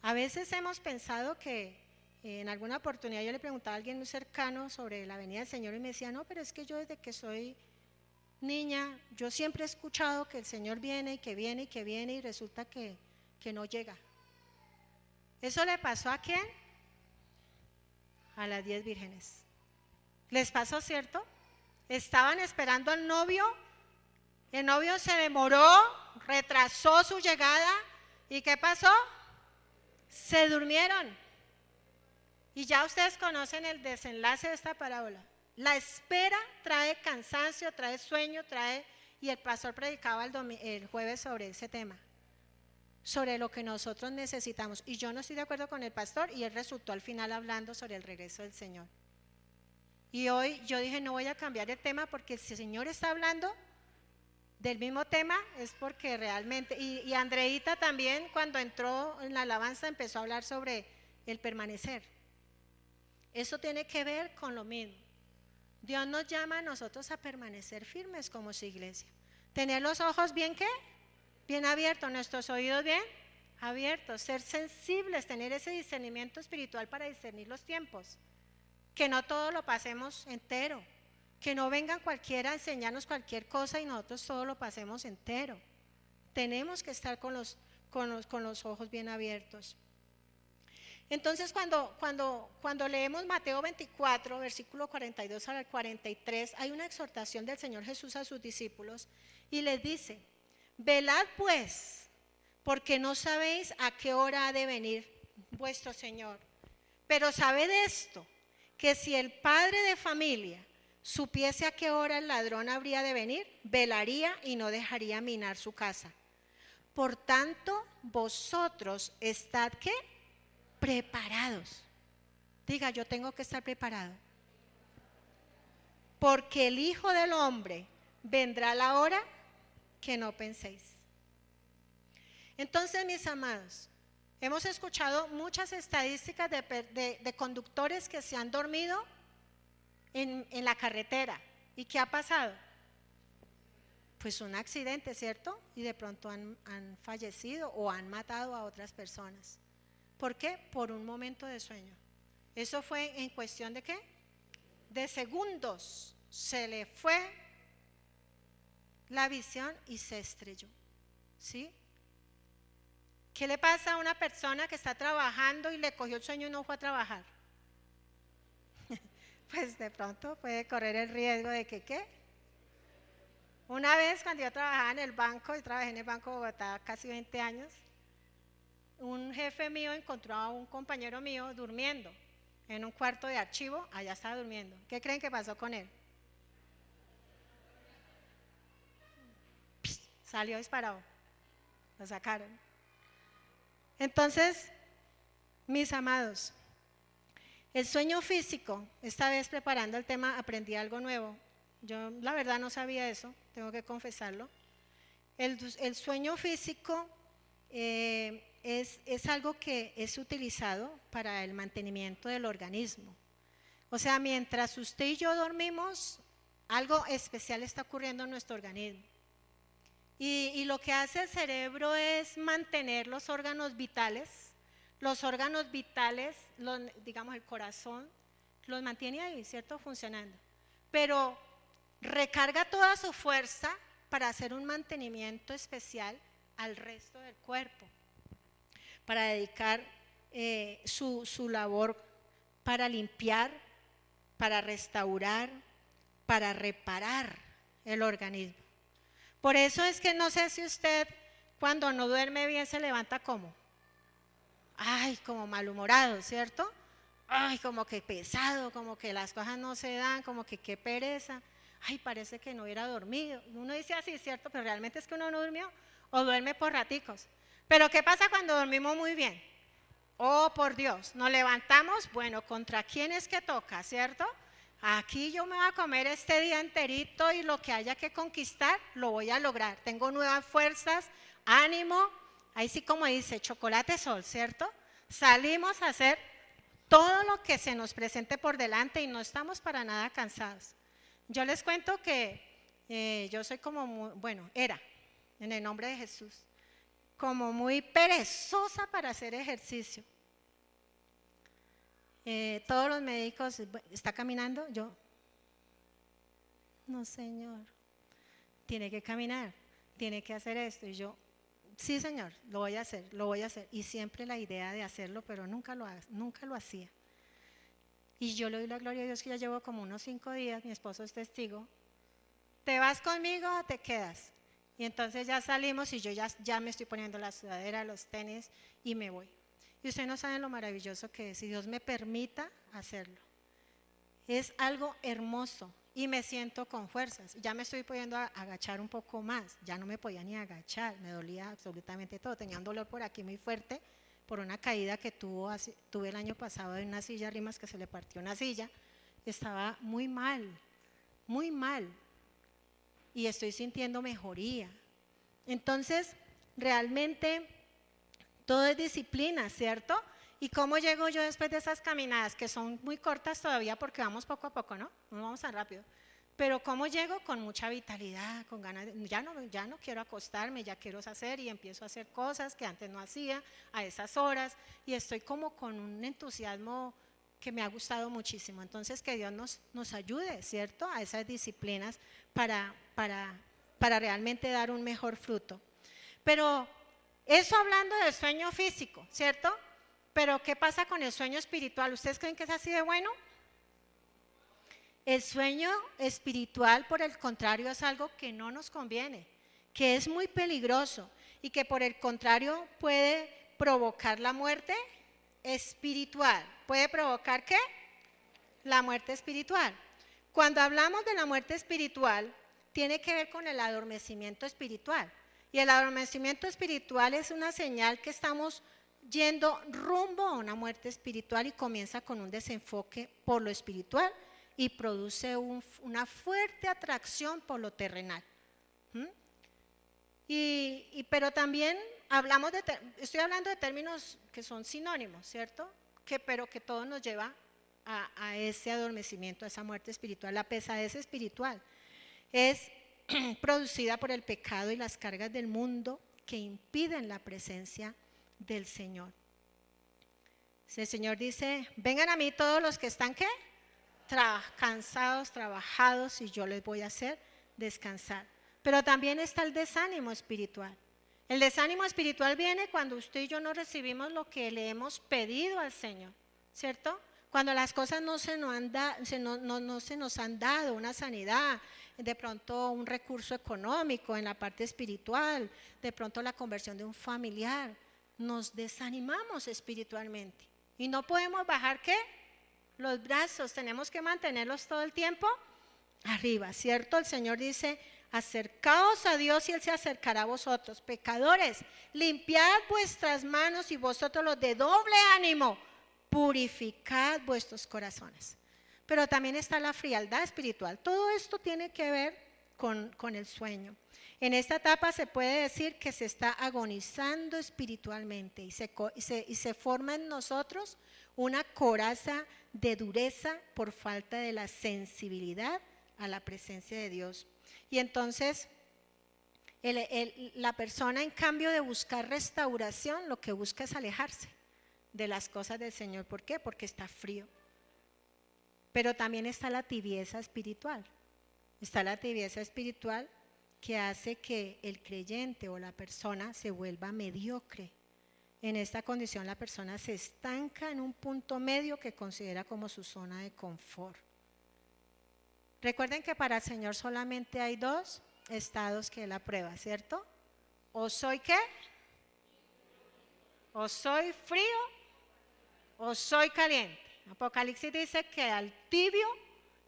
A veces hemos pensado que en alguna oportunidad yo le preguntaba a alguien muy cercano sobre la venida del Señor y me decía, no, pero es que yo desde que soy niña, yo siempre he escuchado que el Señor viene y que viene y que viene y resulta que no llega. ¿Eso le pasó a quién? A las 10 vírgenes. ¿Les pasó, cierto? Estaban esperando al novio, el novio se demoró, retrasó su llegada ¿y qué pasó? Se durmieron. Y ya ustedes conocen el desenlace de esta parábola. La espera trae cansancio, trae sueño, y el pastor predicaba el jueves sobre ese tema, sobre lo que nosotros necesitamos. Y yo no estoy de acuerdo con el pastor y él resultó al final hablando sobre el regreso del Señor. Y hoy yo dije, no voy a cambiar el tema porque si el Señor está hablando del mismo tema es porque realmente, y Andreita también cuando entró en la alabanza empezó a hablar sobre el permanecer. Eso tiene que ver con lo mismo. Dios nos llama a nosotros a permanecer firmes como su iglesia. Tener los ojos bien, ¿qué? Bien abiertos, nuestros oídos bien abiertos, ser sensibles, tener ese discernimiento espiritual para discernir los tiempos. Que no todo lo pasemos entero, que no vengan cualquiera a enseñarnos cualquier cosa y nosotros todo lo pasemos entero. Tenemos que estar con los ojos bien abiertos. Entonces cuando leemos Mateo 24, versículo 42 al 43, hay una exhortación del Señor Jesús a sus discípulos y les dice, velad pues, porque no sabéis a qué hora ha de venir vuestro Señor. Pero sabed esto, que si el padre de familia supiese a qué hora el ladrón habría de venir, velaría y no dejaría minar su casa. Por tanto, vosotros estad, ¿qué? Preparados. Diga, yo tengo que estar preparado. Porque el Hijo del Hombre vendrá a la hora que no penséis. Entonces, mis amados, hemos escuchado muchas estadísticas de conductores que se han dormido en la carretera. ¿Y qué ha pasado? Pues un accidente, ¿cierto? Y de pronto han fallecido o han matado a otras personas. ¿Por qué? Por un momento de sueño. Eso fue en cuestión de ¿qué? De segundos. Se le fue la visión y se estrelló. ¿Sí? ¿Qué le pasa a una persona que está trabajando y le cogió el sueño y no fue a trabajar? Pues de pronto puede correr el riesgo de que ¿qué? Una vez cuando yo trabajaba en el banco, y trabajé en el Banco de Bogotá casi 20 años, un jefe mío encontró a un compañero mío durmiendo en un cuarto de archivo, allá estaba durmiendo. ¿Qué creen que pasó con él? Salió disparado, lo sacaron. Entonces, mis amados, el sueño físico, esta vez preparando el tema aprendí algo nuevo. Yo la verdad no sabía eso, tengo que confesarlo. El sueño físico es algo que es utilizado para el mantenimiento del organismo. O sea, mientras usted y yo dormimos, algo especial está ocurriendo en nuestro organismo. Y lo que hace el cerebro es mantener los órganos vitales. Los órganos vitales, digamos el corazón, los mantiene ahí, ¿cierto? Funcionando. Pero recarga toda su fuerza para hacer un mantenimiento especial al resto del cuerpo, para dedicar su labor para limpiar, para restaurar, para reparar el organismo. Por eso es que no sé si usted cuando no duerme bien se levanta como, ay, como malhumorado, ¿cierto? Ay, como que pesado, como que las cosas no se dan, como que qué pereza. Ay, parece que no hubiera dormido. Uno dice así, ¿cierto? Pero realmente es que uno no durmió o duerme por raticos. Pero ¿qué pasa cuando dormimos muy bien? Oh, por Dios, nos levantamos, bueno, ¿contra quién es que toca, cierto? Aquí yo me voy a comer este día enterito y lo que haya que conquistar, lo voy a lograr. Tengo nuevas fuerzas, ánimo, ahí sí como dice, chocolate sol, ¿cierto? Salimos a hacer todo lo que se nos presente por delante y no estamos para nada cansados. Yo les cuento que yo soy como, era, en el nombre de Jesús. como muy perezosa para hacer ejercicio. Todos los médicos, ¿está caminando? Yo, no señor, tiene que caminar, tiene que hacer esto. Y yo, sí señor, lo voy a hacer, lo voy a hacer. Y siempre la idea de hacerlo, pero nunca lo hacía. Y yo le doy la gloria a Dios que ya llevo como unos 5 días, mi esposo es testigo. ¿Te vas conmigo o te quedas? Y entonces ya salimos y yo ya me estoy poniendo la sudadera, los tenis y me voy. Y ustedes no saben lo maravilloso que es, si Dios me permita hacerlo. Es algo hermoso y me siento con fuerzas. Ya me estoy pudiendo agachar un poco más, ya no me podía ni agachar, me dolía absolutamente todo. Tenía un dolor por aquí muy fuerte por una caída que tuve el año pasado de una silla rimas que se le partió una silla. Estaba muy mal, muy mal. Y estoy sintiendo mejoría. Entonces, realmente todo es disciplina, ¿cierto? ¿Y cómo llego yo después de esas caminadas, que son muy cortas todavía porque vamos poco a poco, ¿no? No vamos tan rápido. Pero ¿cómo llego? Con mucha vitalidad, con ganas, ya no quiero acostarme, ya quiero hacer y empiezo a hacer cosas que antes no hacía a esas horas y estoy como con un entusiasmo que me ha gustado muchísimo. Entonces, que Dios nos ayude, ¿cierto? A esas disciplinas para realmente dar un mejor fruto. Pero eso hablando del sueño físico, ¿cierto? Pero ¿qué pasa con el sueño espiritual? ¿Ustedes creen que es así de bueno? El sueño espiritual, por el contrario, es algo que no nos conviene, que es muy peligroso y que por el contrario puede provocar la muerte espiritual. ¿Puede provocar qué? La muerte espiritual. Cuando hablamos de la muerte espiritual, tiene que ver con el adormecimiento espiritual. Y el adormecimiento espiritual es una señal que estamos yendo rumbo a una muerte espiritual y comienza con un desenfoque por lo espiritual y produce una fuerte atracción por lo terrenal. Pero también estoy hablando de términos que son sinónimos, ¿cierto? Pero que todo nos lleva a ese adormecimiento, a esa muerte espiritual. La pesadez espiritual es producida por el pecado y las cargas del mundo que impiden la presencia del Señor. El Señor dice, vengan a mí todos los que están ¿qué? Cansados, trabajados, y yo les voy a hacer descansar. Pero también está el desánimo espiritual. El desánimo espiritual viene cuando usted y yo no recibimos lo que le hemos pedido al Señor, ¿cierto? Cuando las cosas no se nos han dado, una sanidad, de pronto un recurso económico en la parte espiritual, de pronto la conversión de un familiar, nos desanimamos espiritualmente y no podemos bajar ¿qué? Los brazos, tenemos que mantenerlos todo el tiempo arriba, ¿cierto? El Señor dice, acercaos a Dios y Él se acercará a vosotros. Pecadores, limpiad vuestras manos y vosotros los de doble ánimo, purificad vuestros corazones. Pero también está la frialdad espiritual. Todo esto tiene que ver con el sueño. En esta etapa se puede decir que se está agonizando espiritualmente y se forma en nosotros una coraza de dureza por falta de la sensibilidad a la presencia de Dios. Y entonces la persona, en cambio de buscar restauración, lo que busca es alejarse de las cosas del Señor. ¿Por qué? Porque está frío. Pero también está la tibieza espiritual. Está la tibieza espiritual que hace que el creyente o la persona se vuelva mediocre. En esta condición la persona se estanca en un punto medio que considera como su zona de confort. Recuerden que para el Señor solamente hay 2 estados que Él aprueba, ¿cierto? O soy ¿qué? O soy frío o soy caliente. Apocalipsis dice que al tibio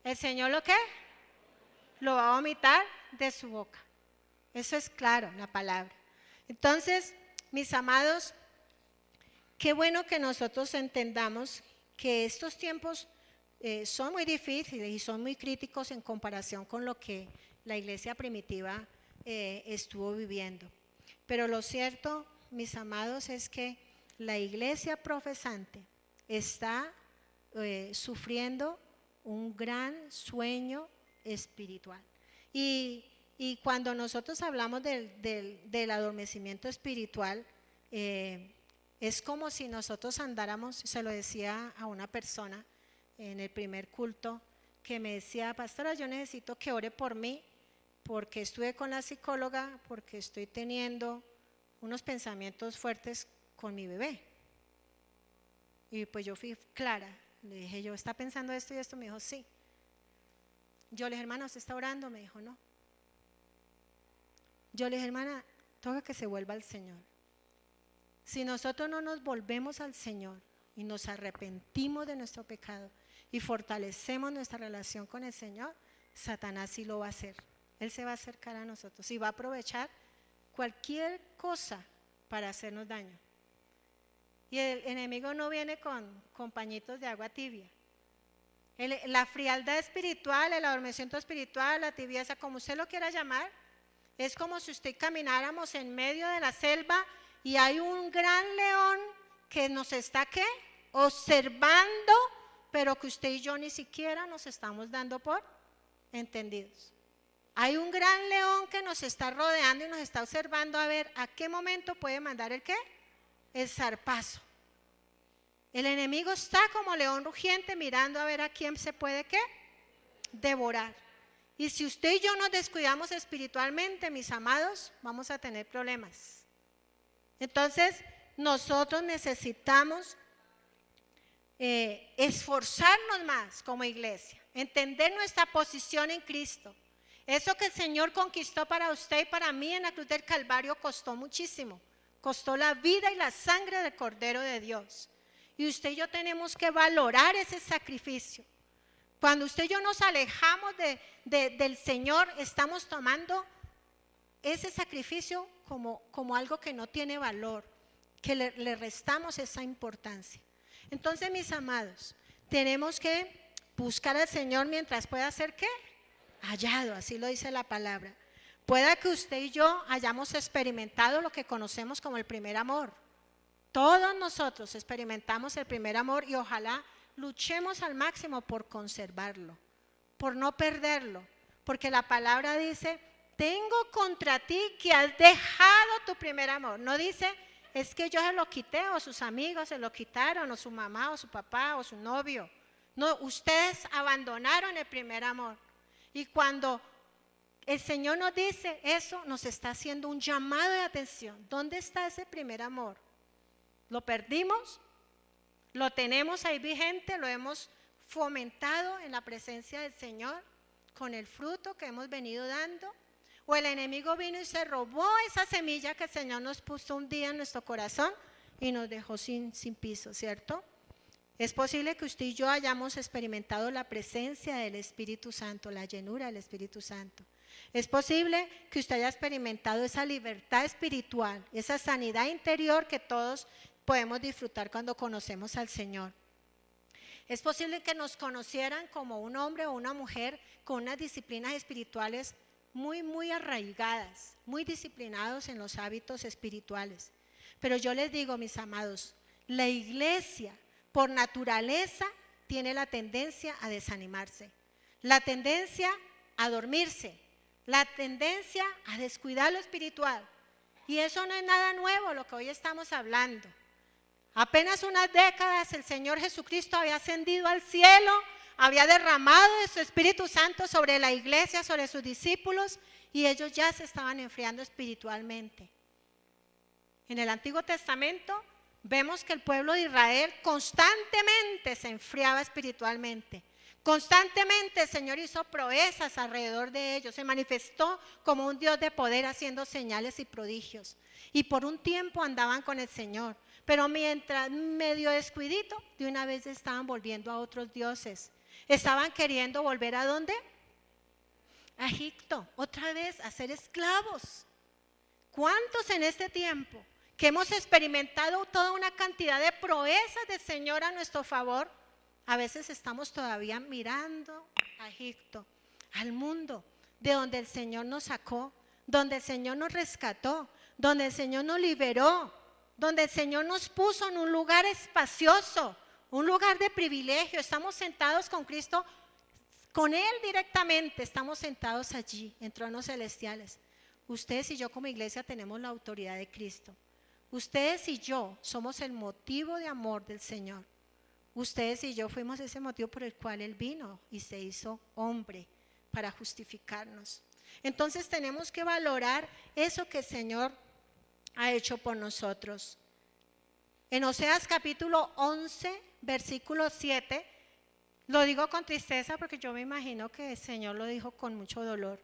el Señor ¿lo qué? Lo va a vomitar de su boca. Eso es claro, la palabra. Entonces, mis amados, qué bueno que nosotros entendamos que estos tiempos son muy difíciles y son muy críticos en comparación con lo que la iglesia primitiva estuvo viviendo. Pero lo cierto, mis amados, es que la iglesia profesante está sufriendo un gran sueño espiritual. Y y cuando nosotros hablamos del adormecimiento espiritual, es como si nosotros andáramos, se lo decía a una persona en el primer culto, que me decía, pastora, yo necesito que ore por mí, porque estuve con la psicóloga, porque estoy teniendo unos pensamientos fuertes con mi bebé. Y pues yo fui clara, le dije, yo, ¿está pensando esto y esto? Me dijo, sí. Yo le dije, hermana, ¿usted está orando? Me dijo, no. Yo le dije, hermana, toca que se vuelva al Señor. Si nosotros no nos volvemos al Señor y nos arrepentimos de nuestro pecado y fortalecemos nuestra relación con el Señor, Satanás sí lo va a hacer. Él se va a acercar a nosotros y va a aprovechar cualquier cosa para hacernos daño. Y el enemigo no viene con pañitos de agua tibia. La frialdad espiritual, el adormecimiento espiritual, la tibieza, como usted lo quiera llamar, es como si usted camináramos en medio de la selva y hay un gran león que nos está, ¿qué?, observando, pero que usted y yo ni siquiera nos estamos dando por entendidos. Hay un gran león que nos está rodeando y nos está observando a ver a qué momento puede mandar el ¿qué? El zarpazo. El enemigo está como león rugiente mirando a ver a quién se puede ¿qué? Devorar. Y si usted y yo nos descuidamos espiritualmente, mis amados, vamos a tener problemas. Entonces, nosotros necesitamos esforzarnos más como iglesia, entender nuestra posición en Cristo. Eso que el Señor conquistó para usted y para mí en la cruz del Calvario costó muchísimo. Costó la vida y la sangre del Cordero de Dios. Y usted y yo tenemos que valorar ese sacrificio. Cuando usted y yo nos alejamos del Señor, estamos tomando ese sacrificio como algo que no tiene valor, que le restamos esa importancia. Entonces, mis amados, tenemos que buscar al Señor mientras pueda ser ¿qué? Hallado, así lo dice la palabra. Pueda que usted y yo hayamos experimentado lo que conocemos como el primer amor. Todos nosotros experimentamos el primer amor y ojalá luchemos al máximo por conservarlo, por no perderlo, porque la palabra dice, tengo contra ti que has dejado tu primer amor. No dice, es que yo se lo quité, o sus amigos se lo quitaron, o su mamá, o su papá, o su novio. No, ustedes abandonaron el primer amor. Y cuando el Señor nos dice eso, nos está haciendo un llamado de atención. ¿Dónde está ese primer amor? ¿Lo perdimos? ¿Lo tenemos ahí vigente? ¿Lo hemos fomentado en la presencia del Señor con el fruto que hemos venido dando? ¿O el enemigo vino y se robó esa semilla que el Señor nos puso un día en nuestro corazón y nos dejó sin piso, ¿cierto? Es posible que usted y yo hayamos experimentado la presencia del Espíritu Santo, la llenura del Espíritu Santo. Es posible que usted haya experimentado esa libertad espiritual, esa sanidad interior que todos podemos disfrutar cuando conocemos al Señor. Es posible que nos conocieran como un hombre o una mujer con unas disciplinas espirituales muy arraigadas, muy disciplinados en los hábitos espirituales. Pero yo les digo, mis amados, la iglesia por naturaleza tiene la tendencia a desanimarse, la tendencia a dormirse, la tendencia a descuidar lo espiritual. Y eso no es nada nuevo lo que hoy estamos hablando. Apenas unas décadas el Señor Jesucristo había ascendido al cielo, había derramado de su Espíritu Santo sobre la iglesia, sobre sus discípulos, y ellos ya se estaban enfriando espiritualmente. En el Antiguo Testamento vemos que el pueblo de Israel constantemente se enfriaba espiritualmente. Constantemente el Señor hizo proezas alrededor de ellos, se manifestó como un Dios de poder haciendo señales y prodigios. Y por un tiempo andaban con el Señor, pero mientras medio descuidito, de una vez estaban volviendo a otros dioses. Estaban queriendo volver ¿a dónde? A Egipto, otra vez a ser esclavos. ¿Cuántos en este tiempo que hemos experimentado toda una cantidad de proezas del Señor a nuestro favor, a veces estamos todavía mirando a Egipto, al mundo, de donde el Señor nos sacó, donde el Señor nos rescató, donde el Señor nos liberó, donde el Señor nos puso en un lugar espacioso, un lugar de privilegio? Estamos sentados con Cristo Con Él directamente estamos sentados allí en tronos celestiales. Ustedes y yo como iglesia tenemos la autoridad de Cristo. Ustedes y yo somos el motivo de amor del Señor. Ustedes y yo fuimos ese motivo por el cual Él vino y se hizo hombre para justificarnos. Entonces tenemos que valorar eso que el Señor ha hecho por nosotros. En Oseas capítulo 11, versículo 7, lo digo con tristeza porque yo me imagino que el Señor lo dijo con mucho dolor.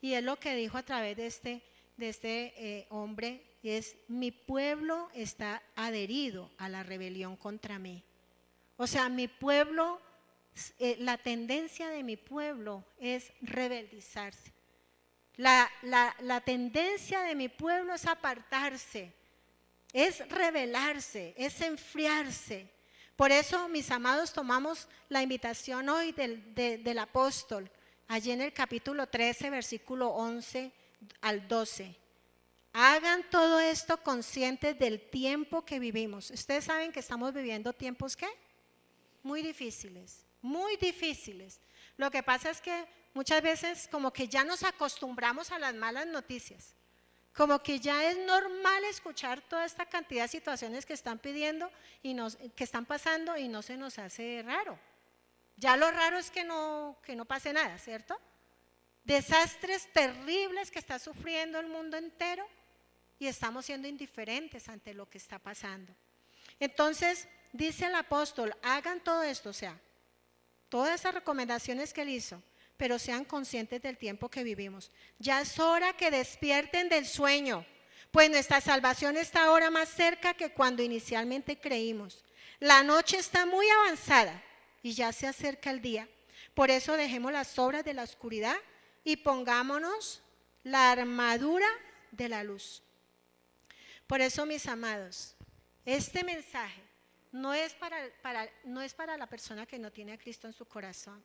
Y es lo que dijo a través de este hombre, y es: mi pueblo está adherido a la rebelión contra mí. O sea, mi pueblo, la tendencia de mi pueblo es rebeldizarse. La tendencia de mi pueblo es apartarse, es rebelarse, es enfriarse. Por eso, mis amados, tomamos la invitación hoy del apóstol, allí en el capítulo 13, versículo 11 al 12. Hagan todo esto conscientes del tiempo que vivimos. Ustedes saben que estamos viviendo tiempos, ¿qué? Muy difíciles, muy difíciles. Lo que pasa es que muchas veces como que ya nos acostumbramos a las malas noticias. Como que ya es normal escuchar toda esta cantidad de situaciones que están pidiendo y que están pasando, y no se nos hace raro. Ya lo raro es que no pase nada, ¿cierto? Desastres terribles que está sufriendo el mundo entero y estamos siendo indiferentes ante lo que está pasando. Entonces, dice el apóstol, hagan todo esto, o sea, todas esas recomendaciones que él hizo, pero sean conscientes del tiempo que vivimos. Ya es hora que despierten del sueño, pues nuestra salvación está ahora más cerca que cuando inicialmente creímos. La noche está muy avanzada y ya se acerca el día. Por eso dejemos las obras de la oscuridad y pongámonos la armadura de la luz. Por eso, mis amados, este mensaje no es para la persona que no tiene a Cristo en su corazón.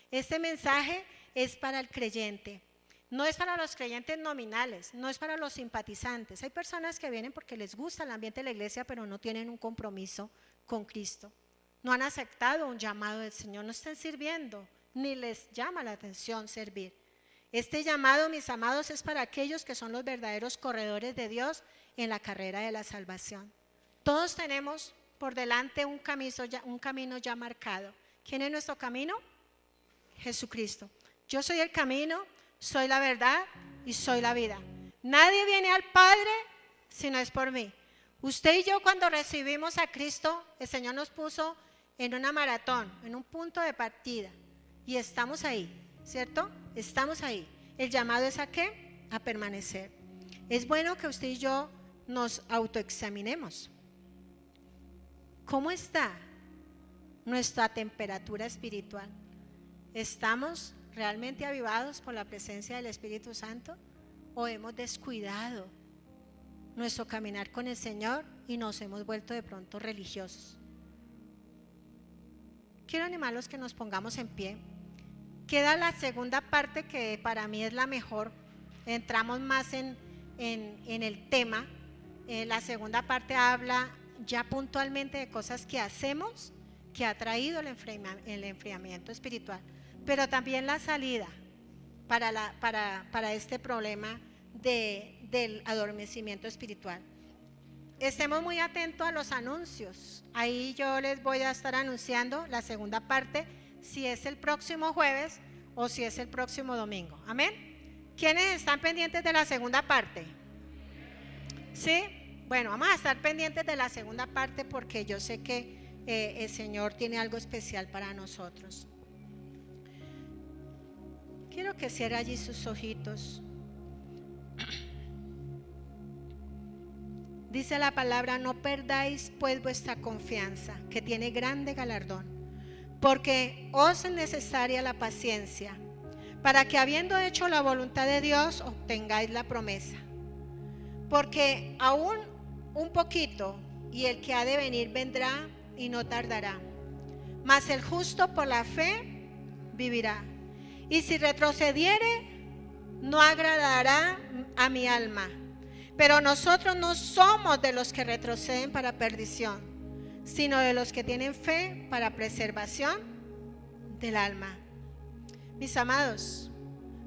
Este mensaje es para el creyente. No es para los creyentes nominales, no es para los simpatizantes. Hay personas que vienen porque les gusta el ambiente de la iglesia, pero no tienen un compromiso con Cristo. No han aceptado un llamado del Señor, no están sirviendo, ni les llama la atención servir. Este llamado, mis amados, es para aquellos que son los verdaderos corredores de Dios en la carrera de la salvación. Todos tenemos por delante un camino ya marcado. ¿Quién es nuestro camino? Jesucristo. Yo soy el camino, soy la verdad y soy la vida. Nadie viene al Padre si no es por mí. Usted y yo, cuando recibimos a Cristo, el Señor nos puso en una maratón, en un punto de partida, y estamos ahí, ¿cierto? Estamos ahí. El llamado es ¿a qué? A permanecer. Es bueno que usted y yo nos autoexaminemos. ¿Cómo está nuestra temperatura espiritual? ¿Estamos realmente avivados por la presencia del Espíritu Santo? ¿O hemos descuidado nuestro caminar con el Señor y nos hemos vuelto de pronto religiosos? Quiero animarlos que nos pongamos en pie. Queda la segunda parte, que para mí es la mejor. Entramos más en el tema. La segunda parte habla ya puntualmente de cosas que hacemos, que ha traído el enfriamiento espiritual, pero también la salida para este problema del adormecimiento espiritual. Estemos muy atentos a los anuncios. Ahí yo les voy a estar anunciando la segunda parte, si es el próximo jueves o si es el próximo domingo. Amén. ¿Quiénes están pendientes de la segunda parte? ¿Sí? Bueno, vamos a estar pendientes de la segunda parte porque yo sé que el Señor tiene algo especial para nosotros. Quiero que cierre allí sus ojitos. Dice la palabra: no perdáis pues vuestra confianza, que tiene grande galardón, porque os es necesaria la paciencia, para que habiendo hecho la voluntad de Dios, obtengáis la promesa. Porque aún un poquito, y el que ha de venir vendrá y no tardará. Mas el justo por la fe vivirá. Y si retrocediere, no agradará a mi alma. Pero nosotros no somos de los que retroceden para perdición, sino de los que tienen fe para preservación del alma. Mis amados,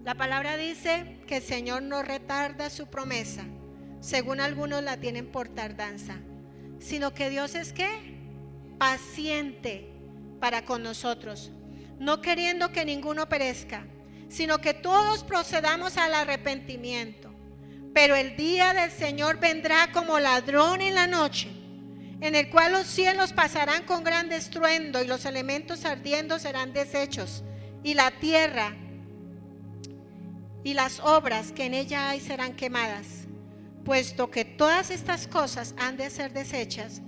la palabra dice que el Señor no retarda su promesa, según algunos la tienen por tardanza, sino que Dios es ¿qué? Paciente para con nosotros, no queriendo que ninguno perezca, sino que todos procedamos al arrepentimiento. Pero el día del Señor vendrá como ladrón en la noche, en el cual los cielos pasarán con gran estruendo y los elementos ardiendo serán deshechos, y la tierra y las obras que en ella hay serán quemadas. Puesto que todas estas cosas han de ser deshechas,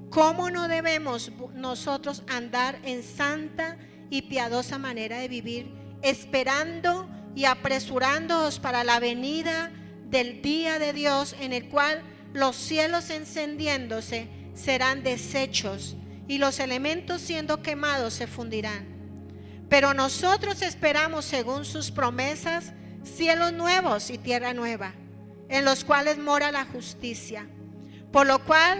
¿cómo no debemos nosotros andar en santa y piadosa manera de vivir, esperando y apresurándoos para la venida del día de Dios, en el cual los cielos encendiéndose serán deshechos y los elementos siendo quemados se fundirán? Pero nosotros esperamos, según sus promesas, cielos nuevos y tierra nueva, en los cuales mora la justicia. Por lo cual,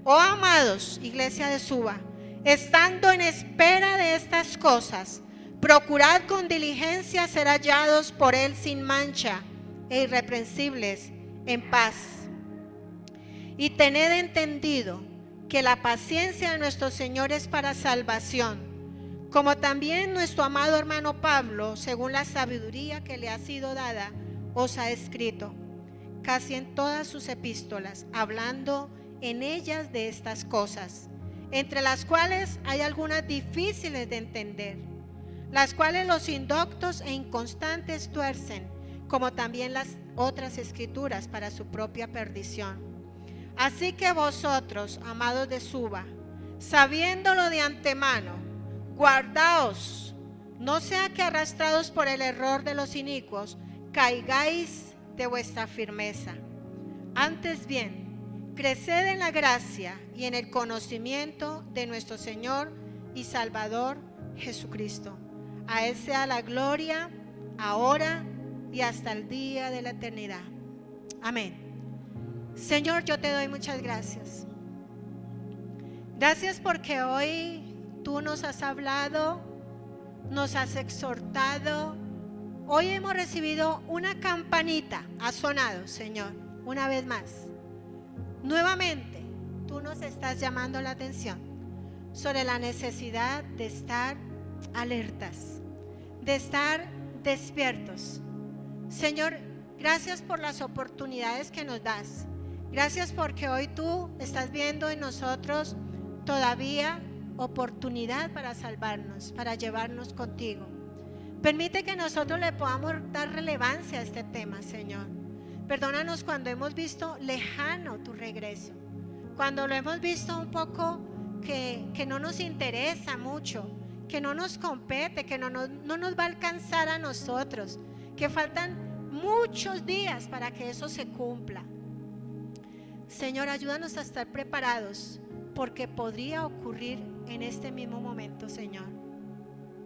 oh amados, iglesia de Suba, estando en espera de estas cosas, procurad con diligencia ser hallados por Él sin mancha e irreprensibles en paz. Y tened entendido que la paciencia de nuestro Señor es para salvación, como también nuestro amado hermano Pablo, según la sabiduría que le ha sido dada, os ha escrito casi en todas sus epístolas, hablando en ellas de estas cosas, entre las cuales hay algunas difíciles de entender, las cuales los indoctos e inconstantes tuercen, como también las otras escrituras para su propia perdición. Así que vosotros, amados de Suba, sabiéndolo de antemano, guardaos, no sea que arrastrados por el error de los inicuos, caigáis de vuestra firmeza. Antes bien, creced en la gracia y en el conocimiento de nuestro Señor y Salvador Jesucristo. A Él sea la gloria, ahora y hasta el día de la eternidad. Amén. Señor, yo te doy muchas gracias. Gracias porque hoy tú nos has hablado, nos has exhortado. Hoy hemos recibido una campanita, ha sonado, Señor, una vez más. Nuevamente, tú nos estás llamando la atención sobre la necesidad de estar alertas, de estar despiertos. Señor, gracias por las oportunidades que nos das. Gracias porque hoy tú estás viendo en nosotros todavía oportunidad para salvarnos, para llevarnos contigo. Permite que nosotros le podamos dar relevancia a este tema, Señor. Perdónanos cuando hemos visto lejano tu regreso, cuando lo hemos visto un poco que no nos interesa mucho, que no nos compete, que no nos va a alcanzar a nosotros, que faltan muchos días para que eso se cumpla. Señor, ayúdanos a estar preparados, porque podría ocurrir en este mismo momento, Señor.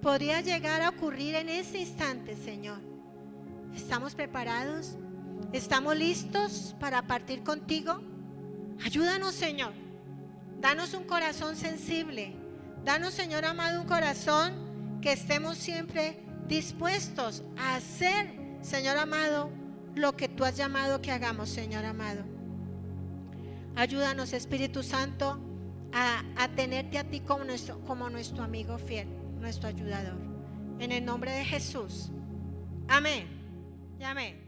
Podría llegar a ocurrir en ese instante, Señor. ¿Estamos preparados? ¿Estamos listos para partir contigo? Ayúdanos, Señor. Danos un corazón sensible. Danos, Señor amado, un corazón que estemos siempre dispuestos a hacer, Señor amado, lo que tú has llamado que hagamos, Señor amado. Ayúdanos, Espíritu Santo, a tenerte a ti como nuestro amigo fiel, nuestro ayudador. En el nombre de Jesús. Amén y amén.